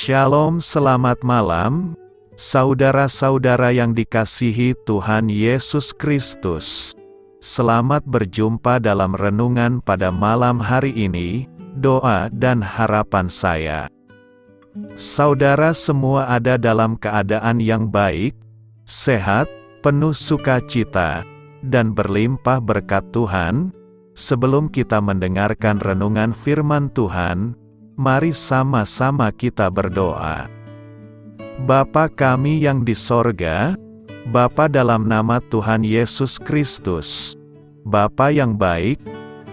Shalom, selamat malam, saudara-saudara yang dikasihi Tuhan Yesus Kristus. Selamat berjumpa dalam renungan pada malam hari ini. Doa dan harapan saya, saudara semua ada dalam keadaan yang baik, sehat, penuh sukacita, dan berlimpah berkat Tuhan. Sebelum kita mendengarkan renungan firman Tuhan, mari sama-sama kita berdoa. Bapa kami yang di sorga, Bapa dalam nama Tuhan Yesus Kristus, Bapa yang baik,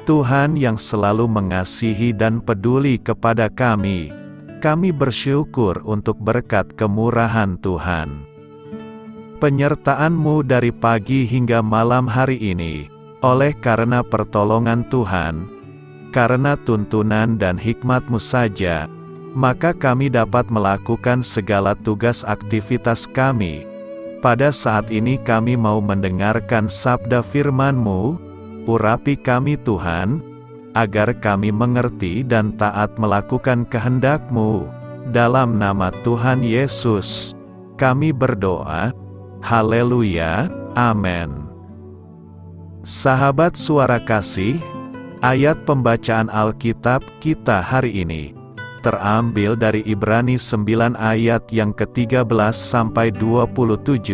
Tuhan yang selalu mengasihi dan peduli kepada kami bersyukur untuk berkat kemurahan Tuhan. Penyertaan-Mu dari pagi hingga malam hari ini, oleh karena pertolongan Tuhan, karena tuntunan dan hikmat-Mu saja, maka kami dapat melakukan segala tugas aktivitas kami. Pada saat ini kami mau mendengarkan sabda firman-Mu, urapi kami Tuhan, agar kami mengerti dan taat melakukan kehendak-Mu. Dalam nama Tuhan Yesus, kami berdoa. Haleluya, amin. Sahabat suara kasih, ayat pembacaan Alkitab kita hari ini terambil dari Ibrani 9 ayat yang ke-13 sampai 27.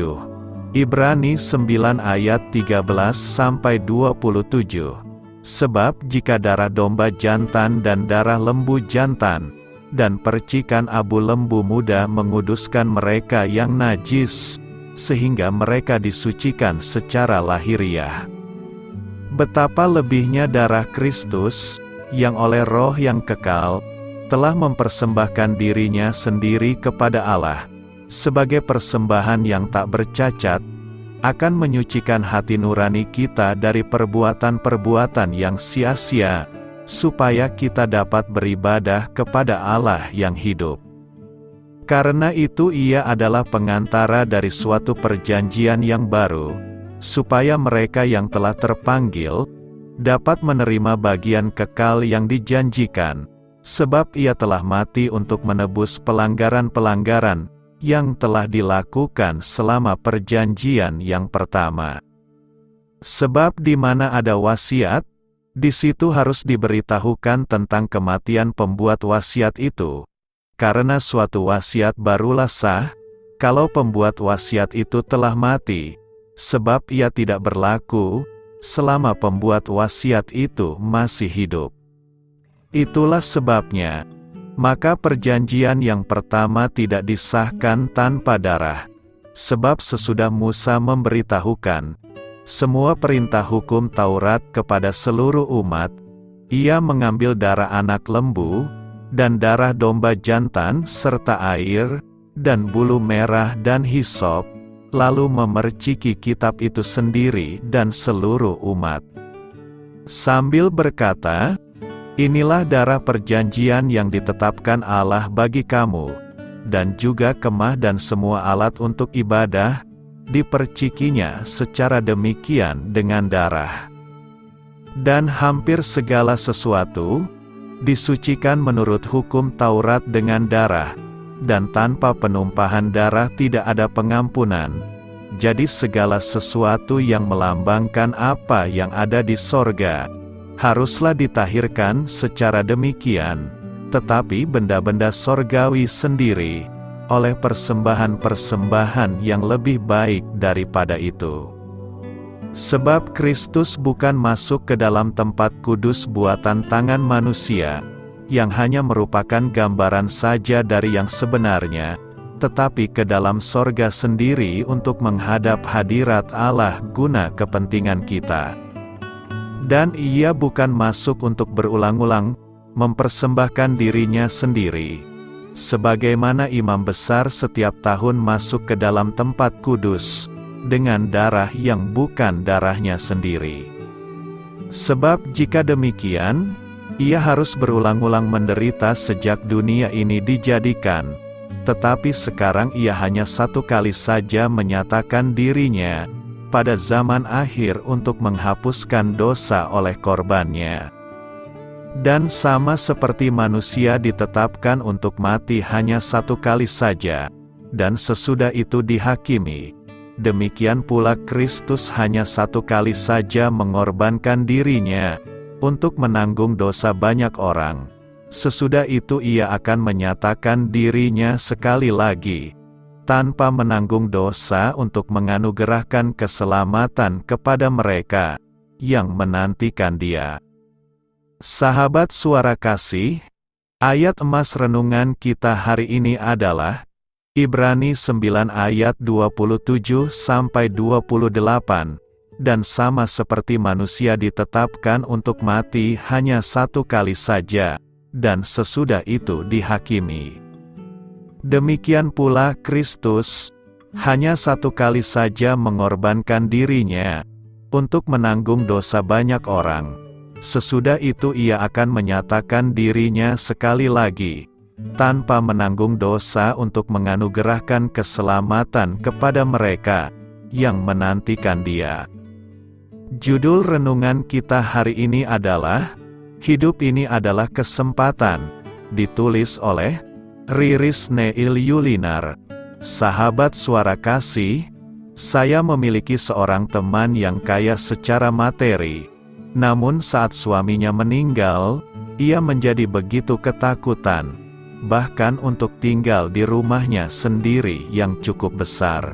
Ibrani 9 ayat 13 sampai 27. Sebab jika darah domba jantan dan darah lembu jantan dan percikan abu lembu muda menguduskan mereka yang najis, sehingga mereka disucikan secara lahiriah, betapa lebihnya darah Kristus, yang oleh Roh yang kekal, telah mempersembahkan dirinya sendiri kepada Allah, sebagai persembahan yang tak bercacat, akan menyucikan hati nurani kita dari perbuatan-perbuatan yang sia-sia, supaya kita dapat beribadah kepada Allah yang hidup. Karena itu Ia adalah pengantara dari suatu perjanjian yang baru, supaya mereka yang telah terpanggil, dapat menerima bagian kekal yang dijanjikan, sebab Ia telah mati untuk menebus pelanggaran-pelanggaran, yang telah dilakukan selama perjanjian yang pertama. Sebab di mana ada wasiat, di situ harus diberitahukan tentang kematian pembuat wasiat itu, karena suatu wasiat barulah sah, kalau pembuat wasiat itu telah mati, sebab ia tidak berlaku, selama pembuat wasiat itu masih hidup. Itulah sebabnya, maka perjanjian yang pertama tidak disahkan tanpa darah, sebab sesudah Musa memberitahukan semua perintah hukum Taurat kepada seluruh umat, ia mengambil darah anak lembu, dan darah domba jantan serta air, dan bulu merah dan hisop, lalu memerciki kitab itu sendiri dan seluruh umat, sambil berkata, "Inilah darah perjanjian yang ditetapkan Allah bagi kamu," dan juga kemah dan semua alat untuk ibadah, dipercikinya secara demikian dengan darah. Dan hampir segala sesuatu, disucikan menurut hukum Taurat dengan darah, dan tanpa penumpahan darah tidak ada pengampunan. Jadi segala sesuatu yang melambangkan apa yang ada di sorga, haruslah ditahirkan secara demikian, tetapi benda-benda sorgawi sendiri, oleh persembahan-persembahan yang lebih baik daripada itu. Sebab Kristus bukan masuk ke dalam tempat kudus buatan tangan manusia, yang hanya merupakan gambaran saja dari yang sebenarnya, tetapi ke dalam sorga sendiri untuk menghadap hadirat Allah guna kepentingan kita. Dan Ia bukan masuk untuk berulang-ulang, mempersembahkan dirinya sendiri, sebagaimana imam besar setiap tahun masuk ke dalam tempat kudus, dengan darah yang bukan darahnya sendiri. Sebab jika demikian, Ia harus berulang-ulang menderita sejak dunia ini dijadikan, tetapi sekarang Ia hanya satu kali saja menyatakan dirinya, pada zaman akhir untuk menghapuskan dosa oleh korbannya. Dan sama seperti manusia ditetapkan untuk mati hanya satu kali saja, dan sesudah itu dihakimi, demikian pula Kristus hanya satu kali saja mengorbankan dirinya, untuk menanggung dosa banyak orang. Sesudah itu ia akan menyatakan dirinya sekali lagi, tanpa menanggung dosa untuk menganugerahkan keselamatan kepada mereka yang menantikan Dia. Sahabat Suara Kasih, ayat emas renungan kita hari ini adalah Ibrani 9 ayat 27-28, dan sama seperti manusia ditetapkan untuk mati hanya satu kali saja, dan sesudah itu dihakimi. Demikian pula Kristus, hanya satu kali saja mengorbankan dirinya, untuk menanggung dosa banyak orang. Sesudah itu ia akan menyatakan dirinya sekali lagi, tanpa menanggung dosa untuk menganugerahkan keselamatan kepada mereka yang menantikan Dia. Judul renungan kita hari ini adalah, Hidup Ini Adalah Kesempatan, ditulis oleh Riris Neil Yulinar. Sahabat Suara Kasih, saya memiliki seorang teman yang kaya secara materi. Namun saat suaminya meninggal, ia menjadi begitu ketakutan, bahkan untuk tinggal di rumahnya sendiri yang cukup besar.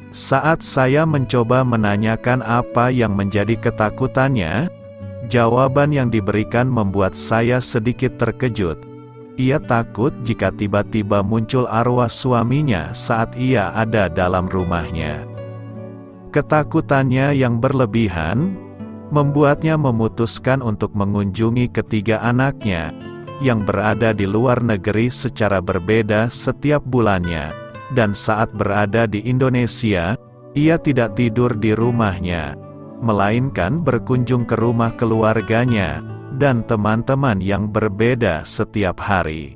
Saat saya mencoba menanyakan apa yang menjadi ketakutannya, jawaban yang diberikan membuat saya sedikit terkejut. Ia takut jika tiba-tiba muncul arwah suaminya saat ia ada dalam rumahnya. Ketakutannya yang berlebihan membuatnya memutuskan untuk mengunjungi ketiga anaknya yang berada di luar negeri secara berbeda setiap bulannya, dan saat berada di Indonesia, ia tidak tidur di rumahnya, melainkan berkunjung ke rumah keluarganya dan teman-teman yang berbeda setiap hari.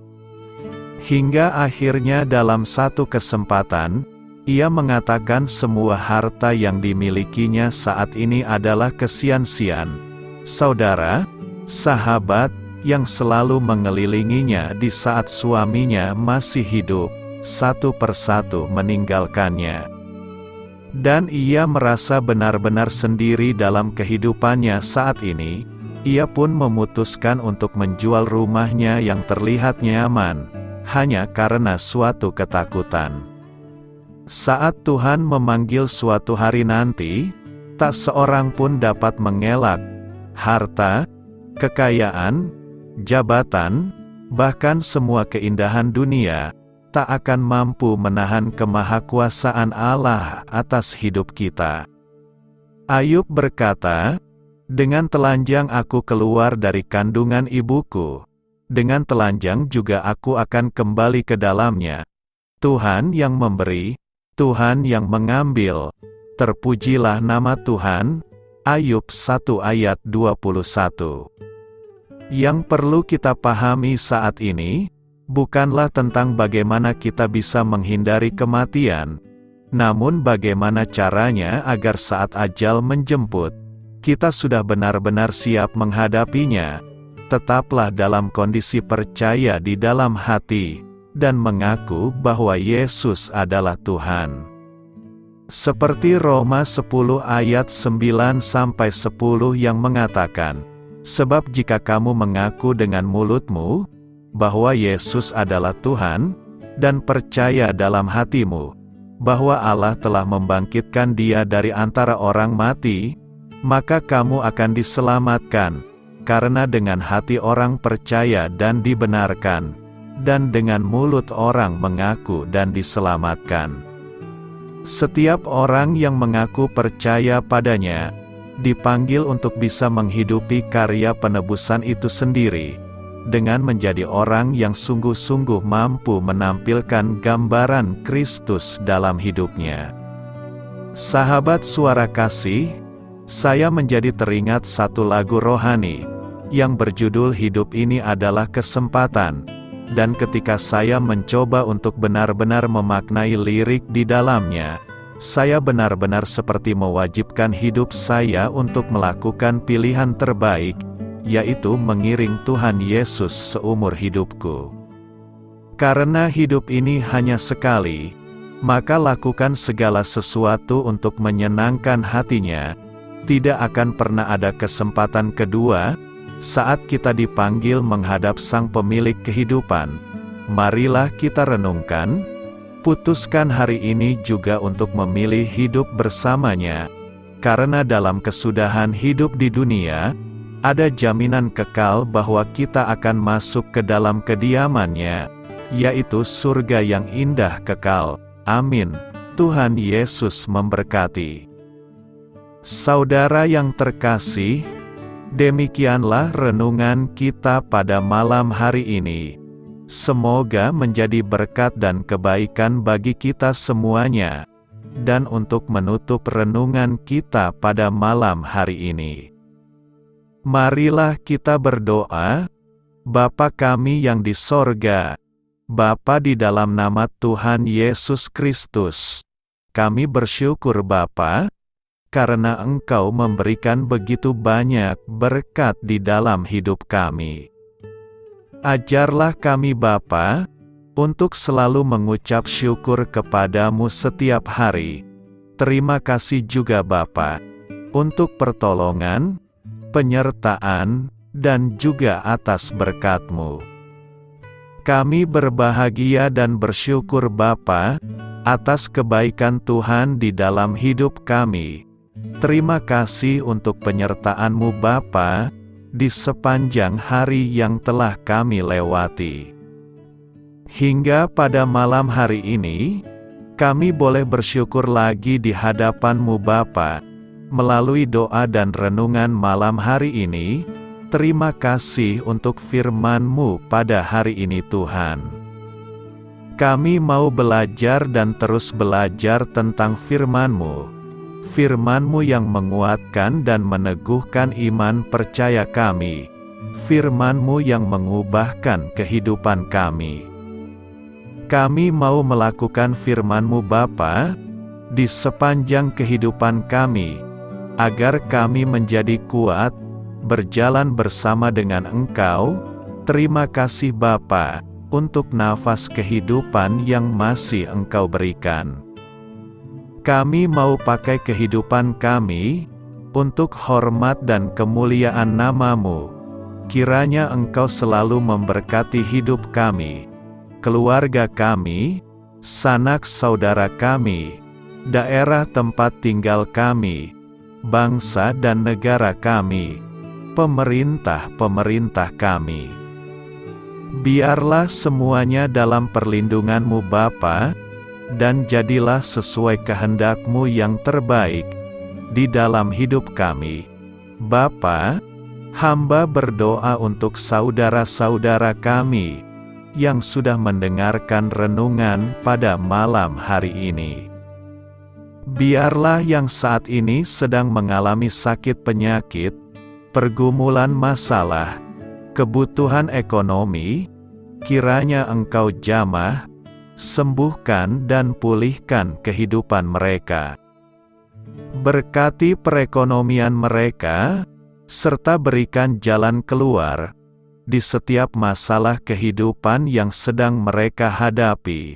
Hingga akhirnya dalam satu kesempatan, ia mengatakan semua harta yang dimilikinya saat ini adalah kesia-siaan. Saudara, sahabat, yang selalu mengelilinginya di saat suaminya masih hidup, satu persatu meninggalkannya. Dan ia merasa benar-benar sendiri dalam kehidupannya saat ini. Ia pun memutuskan untuk menjual rumahnya yang terlihat nyaman, hanya karena suatu ketakutan. Saat Tuhan memanggil suatu hari nanti, tak seorang pun dapat mengelak. Harta, kekayaan, jabatan, bahkan semua keindahan dunia, tak akan mampu menahan kemahakuasaan Allah atas hidup kita. Ayub berkata, "Dengan telanjang aku keluar dari kandungan ibuku, dengan telanjang juga aku akan kembali ke dalamnya. Tuhan yang memberi, Tuhan yang mengambil, terpujilah nama Tuhan." Ayub 1 ayat 21. Yang perlu kita pahami saat ini, bukanlah tentang bagaimana kita bisa menghindari kematian, namun bagaimana caranya agar saat ajal menjemput, kita sudah benar-benar siap menghadapinya. Tetaplah dalam kondisi percaya di dalam hati, dan mengaku bahwa Yesus adalah Tuhan. Seperti Roma 10 ayat 9-10 yang mengatakan, "Sebab jika kamu mengaku dengan mulutmu bahwa Yesus adalah Tuhan, dan percaya dalam hatimu bahwa Allah telah membangkitkan Dia dari antara orang mati, maka kamu akan diselamatkan, karena dengan hati orang percaya dan dibenarkan, dan dengan mulut orang mengaku dan diselamatkan." Setiap orang yang mengaku percaya padanya, dipanggil untuk bisa menghidupi karya penebusan itu sendiri, dengan menjadi orang yang sungguh-sungguh mampu menampilkan gambaran Kristus dalam hidupnya. Sahabat Suara Kasih, saya menjadi teringat satu lagu rohani, yang berjudul Hidup Ini Adalah Kesempatan, dan ketika saya mencoba untuk benar-benar memaknai lirik di dalamnya, saya benar-benar seperti mewajibkan hidup saya untuk melakukan pilihan terbaik, yaitu mengiring Tuhan Yesus seumur hidupku. Karena hidup ini hanya sekali, maka lakukan segala sesuatu untuk menyenangkan hatinya. Tidak akan pernah ada kesempatan kedua, saat kita dipanggil menghadap Sang Pemilik kehidupan. Marilah kita renungkan, putuskan hari ini juga untuk memilih hidup bersamanya, karena dalam kesudahan hidup di dunia, ada jaminan kekal bahwa kita akan masuk ke dalam kediaman-Nya, yaitu surga yang indah kekal. Amin. Tuhan Yesus memberkati. Saudara yang terkasih, demikianlah renungan kita pada malam hari ini. Semoga menjadi berkat dan kebaikan bagi kita semuanya. Dan untuk menutup renungan kita pada malam hari ini, marilah kita berdoa. Bapa kami yang di sorga, Bapa, di dalam nama Tuhan Yesus Kristus, kami bersyukur Bapa, karena Engkau memberikan begitu banyak berkat di dalam hidup kami. Ajarlah kami Bapa, untuk selalu mengucap syukur kepadamu setiap hari. Terima kasih juga Bapa, untuk pertolongan, penyertaan, dan juga atas berkat-Mu. Kami berbahagia dan bersyukur Bapa, atas kebaikan Tuhan di dalam hidup kami. Terima kasih untuk penyertaan-Mu Bapa, di sepanjang hari yang telah kami lewati. Hingga pada malam hari ini, kami boleh bersyukur lagi di hadapan-Mu Bapa, melalui doa dan renungan malam hari ini. Terima kasih untuk firman-Mu pada hari ini Tuhan. Kami mau belajar dan terus belajar tentang firman-Mu. Firman-Mu yang menguatkan dan meneguhkan iman percaya kami. Firman-Mu yang mengubahkan kehidupan kami. Kami mau melakukan firman-Mu Bapa, di sepanjang kehidupan kami, agar kami menjadi kuat, berjalan bersama dengan Engkau. Terima kasih Bapa, untuk nafas kehidupan yang masih Engkau berikan. Kami mau pakai kehidupan kami, untuk hormat dan kemuliaan nama-Mu. Kiranya Engkau selalu memberkati hidup kami, keluarga kami, sanak saudara kami, daerah tempat tinggal kami, bangsa dan negara kami, pemerintah-pemerintah kami. Biarlah semuanya dalam perlindungan-Mu Bapa, dan jadilah sesuai kehendak-Mu yang terbaik di dalam hidup kami. Bapa, hamba berdoa untuk saudara-saudara kami yang sudah mendengarkan renungan pada malam hari ini. Biarlah yang saat ini sedang mengalami sakit penyakit, pergumulan masalah, kebutuhan ekonomi, kiranya Engkau jamah, sembuhkan dan pulihkan kehidupan mereka. Berkati perekonomian mereka, serta berikan jalan keluar di setiap masalah kehidupan yang sedang mereka hadapi.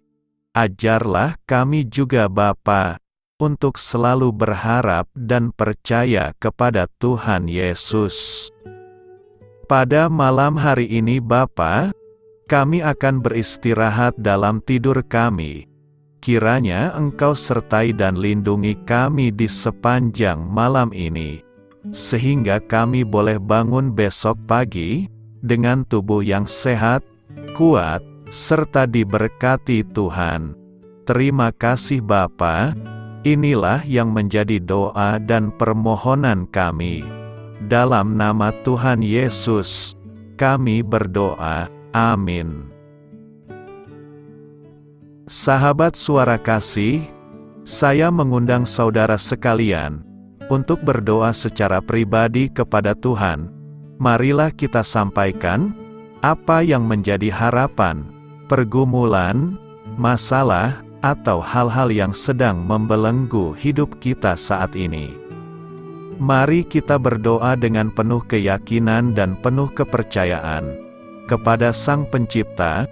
Ajarlah kami juga Bapa, untuk selalu berharap dan percaya kepada Tuhan Yesus. Pada malam hari ini Bapa, kami akan beristirahat dalam tidur kami. Kiranya Engkau sertai dan lindungi kami di sepanjang malam ini, sehingga kami boleh bangun besok pagi, dengan tubuh yang sehat, kuat, serta diberkati Tuhan. Terima kasih Bapa, inilah yang menjadi doa dan permohonan kami. Dalam nama Tuhan Yesus, kami berdoa. Amin. Sahabat Suara Kasih, saya mengundang saudara sekalian untuk berdoa secara pribadi kepada Tuhan. Marilah kita sampaikan apa yang menjadi harapan, pergumulan, masalah, atau hal-hal yang sedang membelenggu hidup kita saat ini. Mari kita berdoa dengan penuh keyakinan dan penuh kepercayaan kepada Sang Pencipta,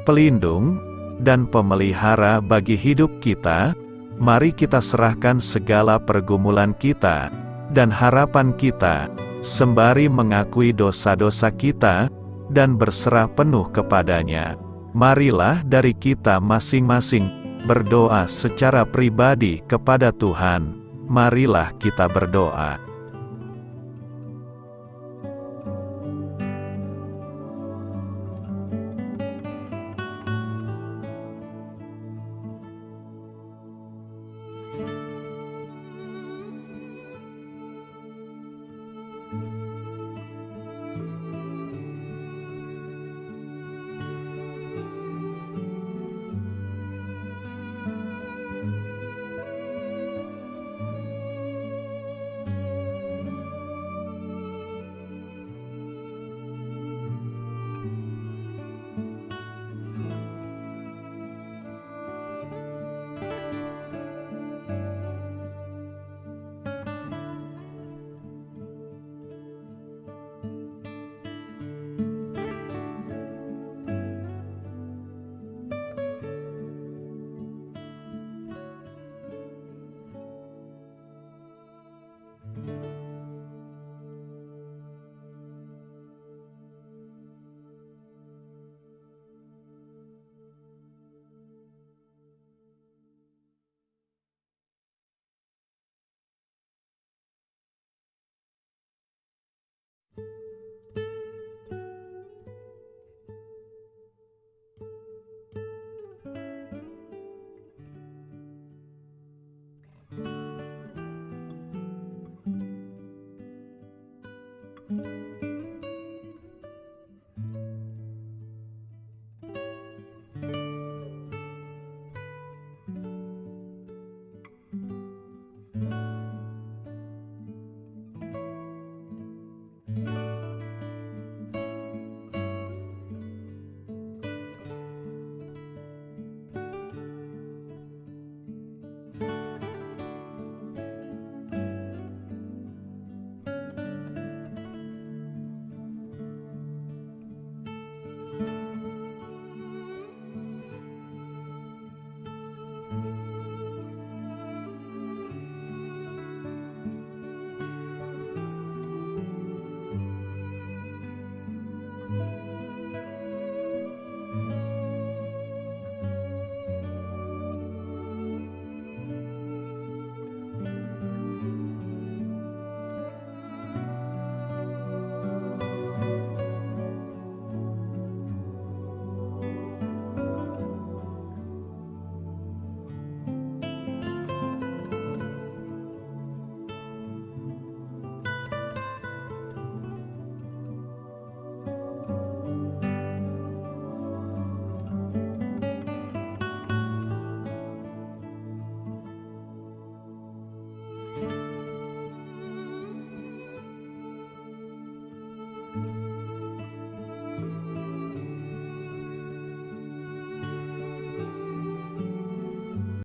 Pelindung, dan Pemelihara bagi hidup kita. Mari kita serahkan segala pergumulan kita dan harapan kita, sembari mengakui dosa-dosa kita dan berserah penuh kepadanya. Marilah dari kita masing-masing berdoa secara pribadi kepada Tuhan. Marilah kita berdoa.